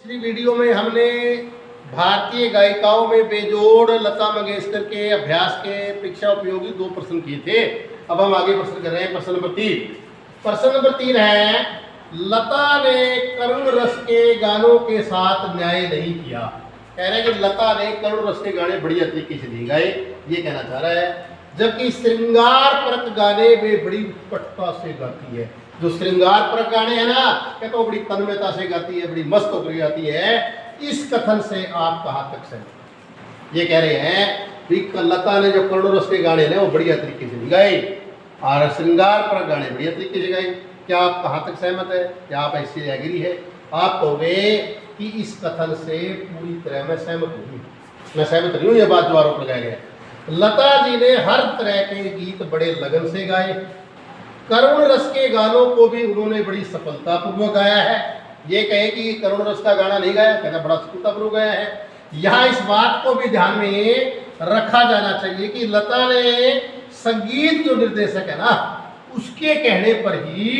पिछली वीडियो में हमने भारतीय गायिकाओं में बेजोड़ लता मंगेशकर के अभ्यास के परीक्षा उपयोगी 2 प्रश्न किए थे। अब हम आगे प्रश्न कर रहे हैं। प्रश्न नंबर 3। प्रश्न नंबर 3 है, लता ने करुण रस के गानों के साथ न्याय नहीं किया। कह रहे हैं कि लता ने करुण रस के गाने बढ़िया तरीके से नहीं गाए, ये कहना चाह रहा है। जबकि श्रृंगार परक गाने वे बड़ी उत्कटता से गाती है। जो श्रृंगार परक गाने हैं ना, कहते वो बड़ी तन्मयता से गाती है, बड़ी मस्त होकर गाती है। इस कथन से आप कहाँ तक सहमत? ये कह रहे हैं कि लता ने जो करुण रस के गाने ने वो बढ़िया तरीके से नहीं गाए और श्रृंगार परक गाने बढ़िया तरीके से गाए। क्या आप कहाँ तक सहमत है? क्या आप ऐसे एग्री है? आप कहोगे कि इस कथन से पूरी तरह मैं सहमत नहीं हूँ। मैं सहमत नहीं हूँ, ये बात जो आरोप लगाया गया है। लता जी ने हर तरह के गीत बड़े लगन से गाए। करुण रस के गानों को भी उन्होंने बड़ी सफलतापूर्वक गाया है। ये कहे कि करुण रस का गाना नहीं गाया, कहना बड़ा सफलतापूर्वक गाया है। यहाँ इस बात को भी ध्यान में रखा जाना चाहिए कि लता ने संगीत जो निर्देशक है ना, उसके कहने पर ही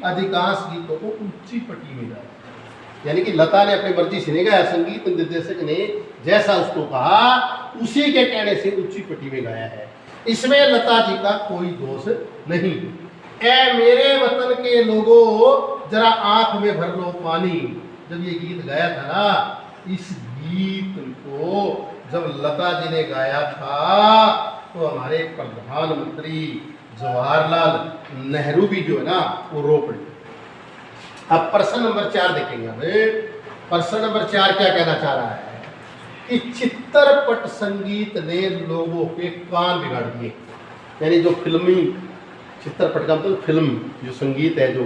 अधिकांश गीतों को ऊंची पट्टी में गाया। यानी कि लता ने अपनी मर्जी से नहीं गाया, संगीत निर्देशक ने जैसा उसको कहा उसी के कहने से ऊंची पट्टी में गाया है। इसमें लता जी का कोई दोष नहीं। ऐ मेरे वतन के लोगों जरा आंख में भर लो पानी, जब ये गीत गाया था ना, इस गीत को जब लता जी ने गाया था तो हमारे प्रधानमंत्री जवाहरलाल नेहरू भी जो है ना वो रो पड़े। अब प्रश्न नंबर 4 देखेंगे हमें। प्रश्न नंबर 4 क्या कहना चाह रहा है कि चित्रपट संगीत ने लोगों के कान बिगाड़ दिए। यानी जो फिल्मी चित्रपट का मतलब फिल्म जो संगीत है, जो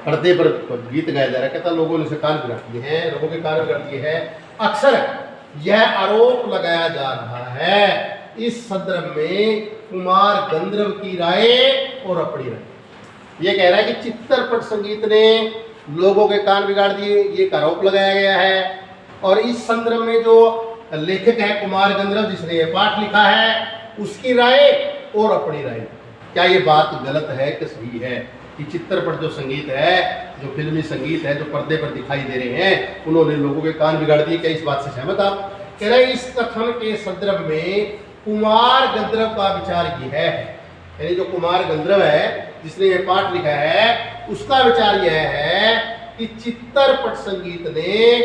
पर्दे पर गीत गाया जा रहा है, कहता लोगों ने उसे कान बिगाड़ दिए हैं, लोगों के कान बिगाड़ दिए हैं। अक्सर यह आरोप लगाया जा रहा है इस संदर्भ में कुमार गंधर्व की राय और अपनी राय। ये कह रहा है कि चित्रपट संगीत ने लोगों के कान बिगाड़ दिए, ये आरोप लगाया गया है। और इस संदर्भ में जो लेखक है कुमार गंधर्व, जिसने ये पाठ लिखा है, उसकी राय और अपनी राय। क्या ये बात गलत है कि सही है कि चित्रपट जो संगीत है, जो फिल्मी संगीत है, जो पर्दे पर दिखाई दे रहे हैं, उन्होंने लोगों के कान बिगाड़ दिए? क्या इस बात से सहमत आप? कह रहे इस कथन के संदर्भ में कुमार गंधर्व का विचार यह है, यानी जो कुमार गंधर्व है जिसने ये पाठ लिखा है, उसका विचार यह है कि चित्रपट संगीत ने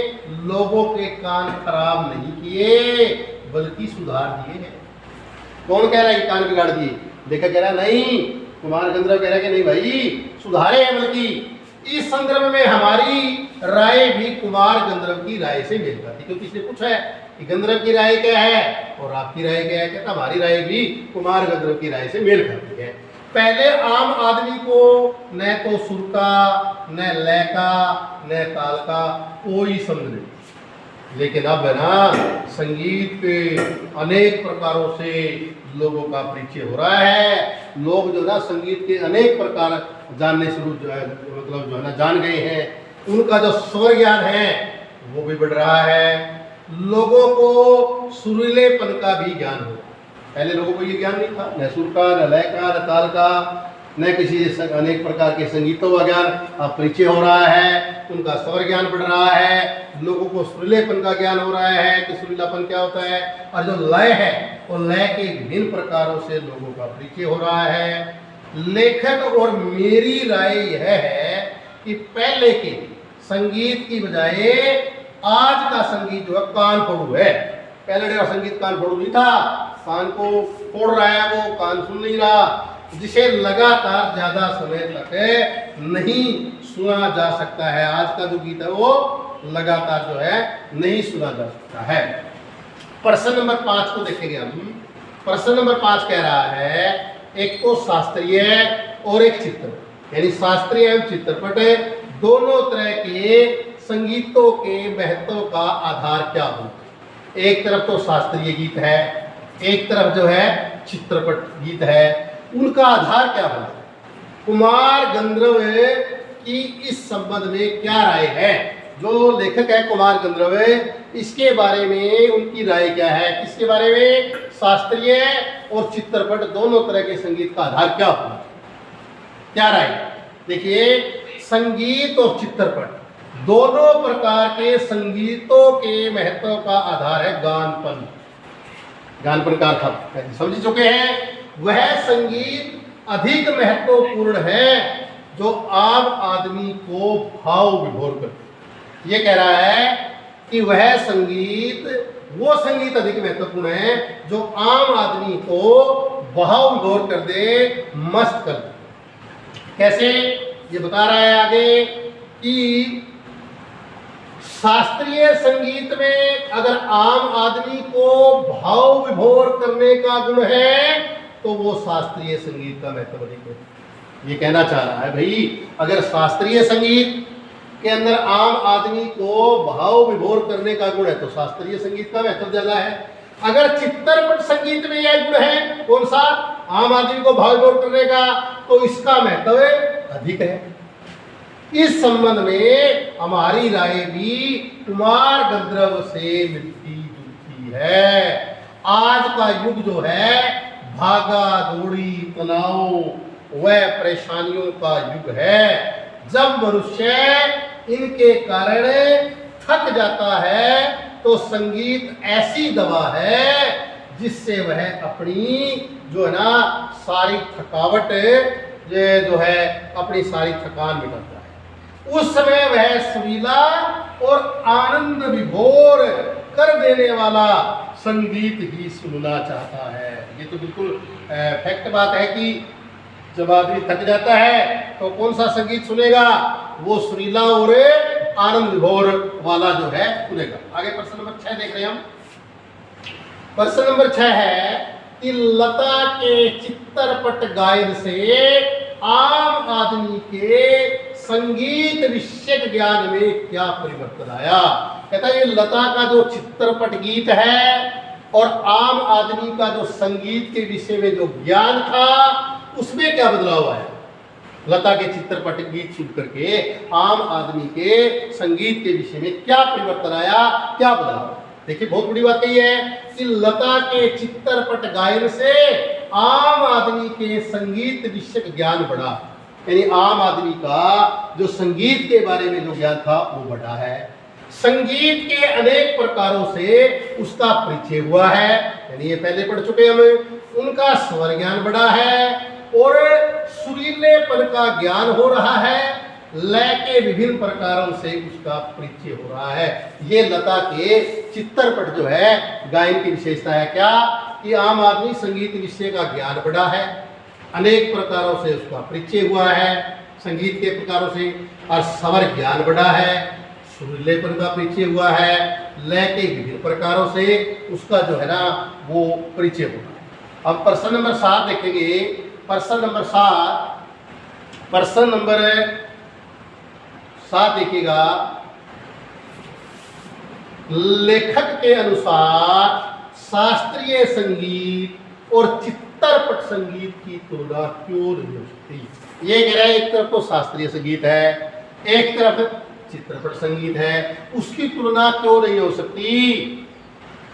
लोगों के कान खराब नहीं किए बल्कि सुधार दिए हैं। कौन कह रहा है कि कान बिगाड़ दिए? देखा कह रहा नहीं, कुमार गंधर्व कह रहा है कि नहीं भाई, सुधारे हैं। बल्कि इस संदर्भ में हमारी राय भी कुमार गंधर्व की राय से मेल खाती, क्योंकि इसने पूछा है कि गंधर्व की राय क्या है और आपकी राय क्या है। कहता हमारी राय भी कुमार गंधर्व की राय से मेल खाती है। पहले आम आदमी को न तो सुर का, न लय का, न ताल का कोई समझ नहीं, लेकिन अब है ना संगीत के अनेक प्रकारों से लोगों का परिचय हो रहा है। लोग जो ना संगीत के अनेक प्रकार जानने शुरू जो है मतलब जो है ना जान गए हैं। उनका जो स्वर ज्ञान है वो भी बढ़ रहा है। लोगों को सुरीलेपन का भी ज्ञान हो। पहले लोगों को ये ज्ञान नहीं था, न सुर का, न लय का, न ताल का, न किसी अनेक प्रकार के संगीतों का ज्ञान अब परिचय हो रहा है। उनका स्वर ज्ञान बढ़ रहा है। लोगों को सुरीलेपन का ज्ञान हो रहा है कि सुरीलापन क्या होता है। और जो लय है वो लय के विभिन्न प्रकारों से लोगों का परिचय हो रहा है। लेखक और मेरी राय यह है कि पहले के संगीत की बजाय आज का संगीत जो है कान फोड़ू है। पहले का संगीत कान फोड़ू नहीं था, कान को फोड़ रहा है, वो कान सुन नहीं रहा, जिसे लगातार ज्यादा समय तक नहीं सुना जा सकता है। आज का जो गीत है वो लगातार जो है नहीं सुना जा सकता है। प्रश्न नंबर 5 को देखेंगे हम। प्रश्न नंबर 5 कह रहा है एक तो शास्त्रीय और एक चित्रपट, यानी शास्त्रीय एवं चित्रपट दोनों तरह के संगीतों के महत्व का आधार क्या हो। एक तरफ तो शास्त्रीय गीत है, एक तरफ जो है चित्रपट गीत है, उनका आधार क्या होगा? कुमार गंधर्व की इस संबंध में क्या राय है? जो लेखक है कुमार गंधर्व, इसके बारे में उनकी राय क्या है? किसके बारे में? शास्त्रीय और चित्रपट दोनों तरह के संगीत का आधार क्या होगा? क्या राय? देखिए, संगीत और चित्रपट दोनों प्रकार के संगीतों के महत्व का आधार है गानपन। गानपन का अर्थ आप समझ चुके हैं। वह संगीत अधिक महत्वपूर्ण है जो आम आदमी को भाव विभोर करते। ये कह रहा है कि वह संगीत, वो संगीत अधिक महत्वपूर्ण है जो आम आदमी को भाव विभोर कर दे, मस्त कर दे। कैसे, ये बता रहा है आगे कि शास्त्रीय संगीत में अगर आम आदमी को भाव विभोर करने का गुण है तो वो शास्त्रीय संगीत का महत्व अधिक है। ये कहना चाह रहा है भाई, अगर शास्त्रीय संगीत के अंदर आम आदमी को भाव विभोर करने का गुण है तो शास्त्रीय संगीत का महत्व ज्यादा है। अगर चित्तरपट संगीत में यह गुण है, कौन सा, आम आदमी को भाव विभोर करने का, तो इसका महत्व अधिक है। इस संबंध में हमारी राय भी कुमार गंधर्व से मिलती जुलती है। आज का युग जो है भागा दौड़ी, तनाव व परेशानियों का युग है, जब मनुष्य इनके कारण थक जाता है तो संगीत ऐसी दवा है जिससे वह अपनी जो है ना सारी थकावट जो है अपनी सारी थकान मिटाता है। उस समय वह सुरीला और आनंद विभोर कर देने वाला संगीत ही सुनना चाहता है। ये तो बिल्कुल फैक्ट बात है कि जब आदमी थक जाता है तो कौन सा संगीत सुनेगा, वो सुरीला और आनंद विभोर वाला जो है सुनेगा। आगे प्रश्न नंबर 6 देख रहे हैं हम। प्रश्न नंबर 6 है कि लता के चित्तरपट गायन से आम आदमी के संगीत विषयक ज्ञान में क्या परिवर्तन आया। कहता है ये लता का जो चित्तरपट गीत है और आम आदमी का जो संगीत के विषय में जो ज्ञान था उसमें क्या बदलाव आया। लता के चित्तरपट गीत सुन करके आम आदमी के संगीत के विषय में क्या परिवर्तन आया, क्या बदलाव। देखिए बहुत बड़ी बात यही है कि लता के चित्तरपट गायन से आम आदमी के संगीत विषयक ज्ञान बढ़ा, यानी आम आदमी का जो संगीत के बारे में जो ज्ञान था वो बढ़ा है। संगीत के अनेक प्रकारों से उसका परिचय हुआ है, यानी ये पहले पढ़ चुके हम। उनका स्वर ज्ञान बढ़ा है और सुरीलेपन का ज्ञान हो रहा है, लय के विभिन्न प्रकारों से उसका परिचय हो रहा है। ये लता के चित्तरपट जो है गायन की विशेषता है क्या कि आम आदमी संगीत विषय का ज्ञान बढ़ा है, अनेक प्रकारों से उसका परिचय हुआ है संगीत के प्रकारों से, और स्वर ज्ञान बढ़ा है, सुरीलेपन का परिचय हुआ है, लय के विभिन्न प्रकारों से उसका जो है ना वो परिचय हुआ है। अब प्रश्न नंबर 7 देखेंगे। प्रश्न नंबर 7 देखिएगा। लेखक के अनुसार शास्त्रीय संगीत और चित्तरपट संगीत की तुलना क्यों नहीं हो सकती। ये कह रहा है एक तरफ तो शास्त्रीय संगीत है, एक तरफ चित्रपट संगीत है, उसकी तुलना क्यों नहीं हो सकती।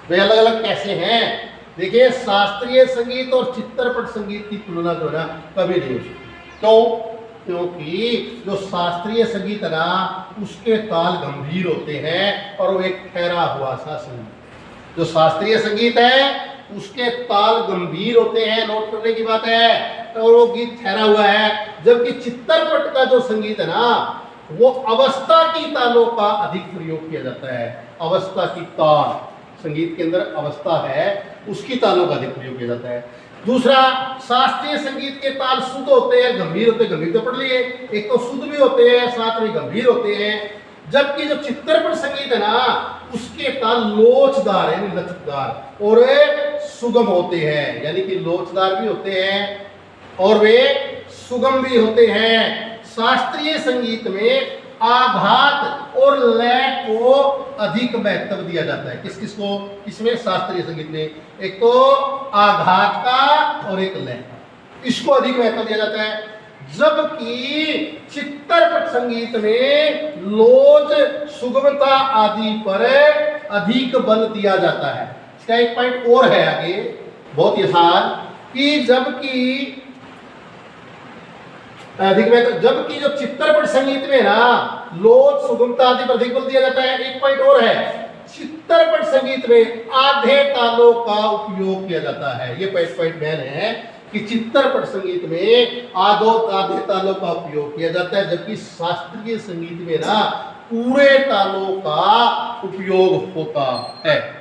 वे अलग अलग कैसे हैं। देखिए शास्त्रीय संगीत और चित्रपट संगीत की तुलना जो है ना कभी नहीं हो सकती। क्यों? क्योंकि जो शास्त्रीय संगीत है ना उसके ताल गंभीर होते हैं और वो एक ठहरा हुआ सा संगीत। जो शास्त्रीय संगीत है उसके ताल गंभीर होते हैं, नोट करने की बात है, और वो गीत ठहरा हुआ है। जबकि चित्रपट का जो संगीत है ना वो अवस्था की तालों का अधिक प्रयोग किया जाता है। अवस्था की ताल, संगीत के अंदर अवस्था है उसकी तालों का अधिक प्रयोग किया जाता है। दूसरा, शास्त्रीय संगीत के ताल शुद्ध होते हैं, गंभीर होते हैं। गंभीर तो पढ़ लिए, एक तो शुद्ध भी होते हैं साथ में गंभीर होते हैं। जबकि जो चित्रपट संगीत है ना उसके ताल लोचदार है, लचकदार और सुगम होते हैं, यानी कि लोचदार भी होते हैं और वे सुगम भी होते हैं। शास्त्रीय संगीत में आघात और लय को अधिक महत्व दिया जाता है। किस किस को? इसमें शास्त्रीय संगीत में एक तो आघात का और एक लय का, इसको अधिक महत्व दिया जाता है। जबकि चित्रपट संगीत में लोच, सुगमता आदि पर अधिक बल दिया जाता है। इसका एक पॉइंट और है आगे बहुत ही आसान कि जबकि अधिक में, तो जबकि जो चित्रपट संगीत में ना लोच, सुगमता आदि पर अधिक बल दिया जाता है। एक पॉइंट और है, चित्रपट संगीत में आधे तालों का उपयोग किया जाता है। ये पॉइंट मैन है कि चित्रपट संगीत में आधे तालों का उपयोग किया जाता है, जबकि शास्त्रीय संगीत में ना पूरे तालों का उपयोग होता है।